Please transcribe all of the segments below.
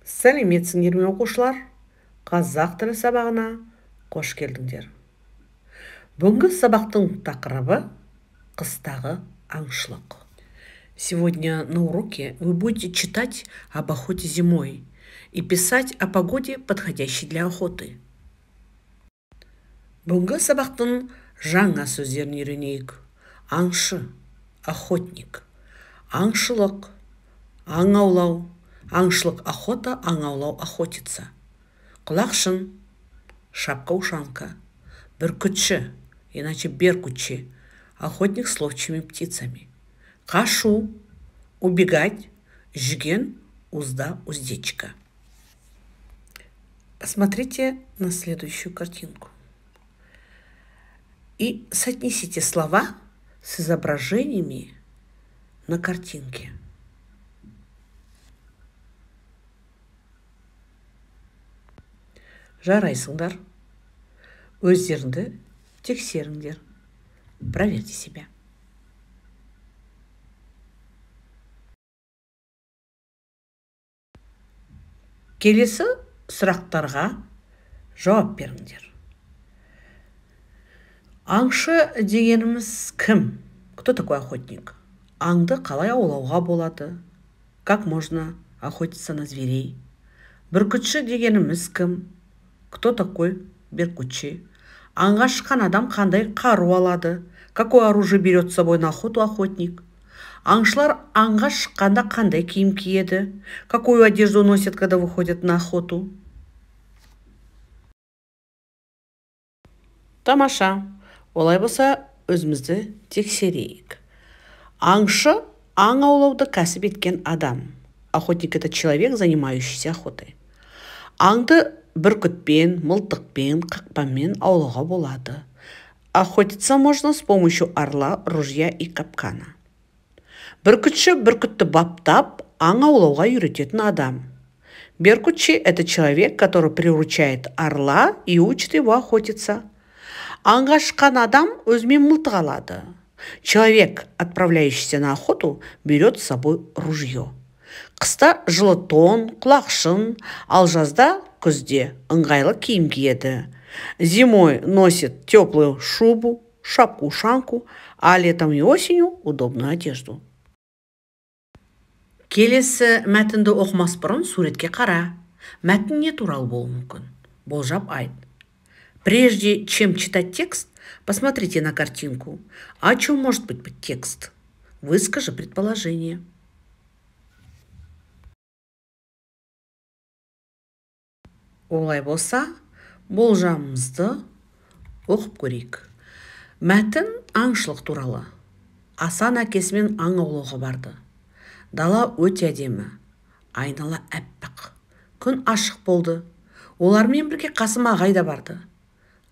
Сәлеметсіңдер ме оқушылар? Қазақ тілі сабағына қош келдіңдер. Бүгінгі сабақтың тақырыбы қыстағы аңшылық. Сегодня на уроке вы будете читать об охоте зимой и писать о погоде, подходящей для охоты. Бүгінгі сабақтың жаңа сөздерін үйренейік. Аңшы, охотник, аңшылық, аң аулау, аңшылық охота, аң аулау охотиться. Құлақшын, шапка-ушанка, бүркітші, иначе беркутчи, охотник с ловчими птицами. Қашу, убегать, жүген, узда, уздечка. Посмотрите на следующую картинку и соотнесите слова с изображениями на картинке. Жарайсыңдар, өздеріңді тексеріңдер, проверьте себя. Келесі сұрақтарға жауап беріңдер. Аңшы дегеніміз кім? Кто такой охотник? Аңды қалай аулауға болады? Как можно охотиться на зверей? Бүркітші дегеніміз кім? Кто такой беркутчи? Аңға шыққан адам қандай қару алады? Какое оружие берет с собой на охоту охотник? Аңшылар аңға шыққанда қандай киім киеді? Какую одежду носят, когда выходят на охоту? Тамаша. Олай болса, өзімізді тексерейік. Аңшы аң аулауды кәсіп еткен адам. Охотник – это человек, занимающийся охотой. Аңды бүркітпен, мылтықпен, қақпамен аулауға болады. Охотиться можно с помощью орла, ружья и капкана. Бүркітші бүркітті баптап, аң аулауға үйрететін адам. Беркутчи – это человек, который приручает орла и учит его охотиться. Аңға шыққан адам өзімен мылтық алады. Человек, отправляющийся на охоту, берет с собой ружье. Қыста жылы тон, құлақшын, ал жазда күзде ыңғайлы киім киеді. Зимой носит теплую шубу, шапку-ушанку, а летом и осенью удобную одежду. Келесі мәтінді оқымас бұрын суретке қара. Мәтін не туралы болуы мүмкін? Болжап айт. Прежде чем читать текст, посмотрите на картинку. О чем может быть текст? Выскажи предположение. Олай болса, болжамымызды оқып көрейік. Мәтін аңшылық туралы. Асан әкесімен аң аулауға барды. Дала өте әдемі, айнала әппақ. Күн ашық болды. Олармен бірге Қасым ағай да барды.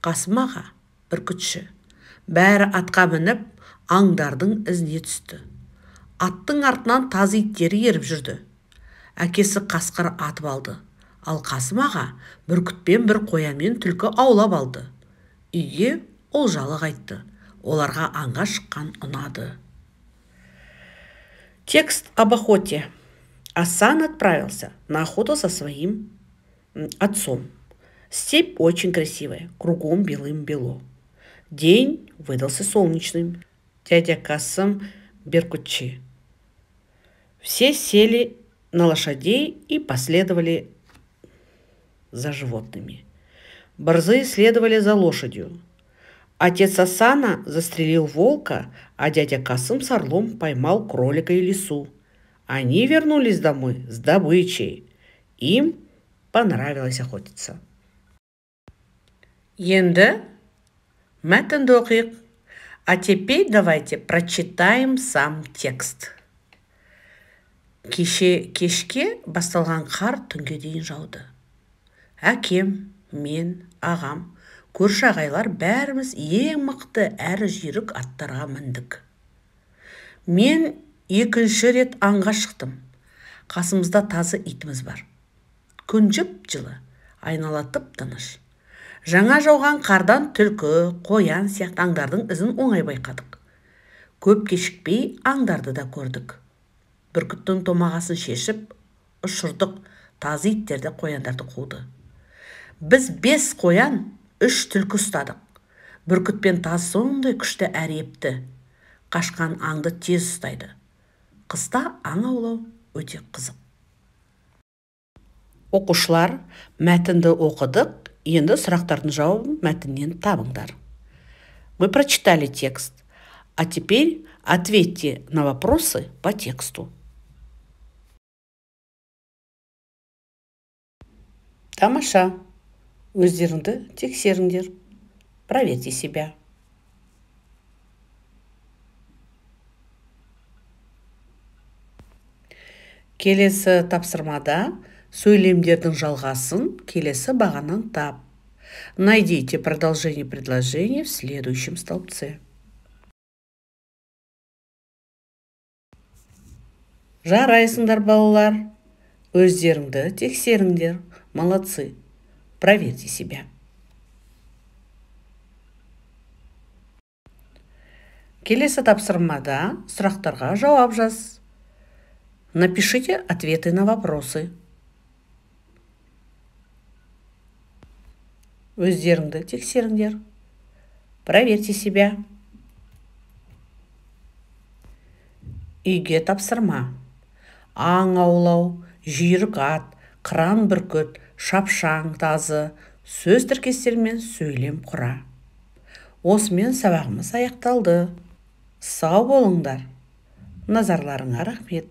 Қасым аға, бүркітші. Бәрі атқа мініп, аңдардың ізіне түсті. Аттың артынан тазы иттері еріп жүрді. Әкесі қасқыр атып алды. Ал Қасым аға бүркітпен бір қоянмен түлкі аулап алды. Үйге олжалы қайтты. Оларға аңға шыққан ұнады. Текст об охоте. Асан отправился на охоту со своим отцом. Степь очень красивая, кругом белым-бело. День выдался солнечным. Дядя Касым беркутчи. Все сели на лошадей и последовали за животными. Борзые следовали за лошадью. Отец Асана застрелил волка, а дядя Касым с орлом поймал кролика и лису. Они вернулись домой с добычей. Им понравилось охотиться. Енді мәтінді оқиық. А теперь давайте прочитаем сам текст. Кешке басталған қар түнге дейін жауды. Әкем, мен, ағам, көрші ағайлар бәріміз ең мықты әрі жүйрік аттарға міндік. Мен екінші рет аңға шықтым. Қасымызда тазы итіміз бар. Күн жып-жылы, айнала тып-тыныш. Жаңа жауған қардан түлкі, қоян сияқты аңдардың ізін оңай байқадық. Көп кешікпей аңдарды да көрдік. Бүркіттің томағасын шешіп, ұшырдық, тазы иттерді, қояндарды қуды. Біз 5 қоян, 3 түлкі ұстадық. Бүркіт пен таз сондай күшті әрі епті. Қашқан аңды тез ұстайды. Қыста аң аулау өте қызық. Оқушылар, мәтінді оқыдық, енді сұрақтардың жауабын мәтіннен табыңдар. Мы прочитали текст, а теперь ответьте на вопросы по тексту. Тамаша. Өздеріңді тексеріңдер. Проверьте себя. Келесі тапсырмада сөйлемдердің жалғасын келесі бағаннан тап. Найдите продолжение предложения в следующем столбце. Жарайсыңдар, балалар. Өздеріңді тексеріңдер. Молодцы. Проверьте себя. Келесі тапсырмада сұрақтарға жауап жаз. Напишите ответы на вопросы. Өздеріңді тексеріңдер. Проверьте себя. Үйге тапсырма. Аң аулау, жүйрік ат, қыран бүркіт, шапшаң тазы, сөз тіркестермен сөйлем құра. Осымен сабағымыз аяқталды. Сау болыңдар. Назарларыңа рахмет.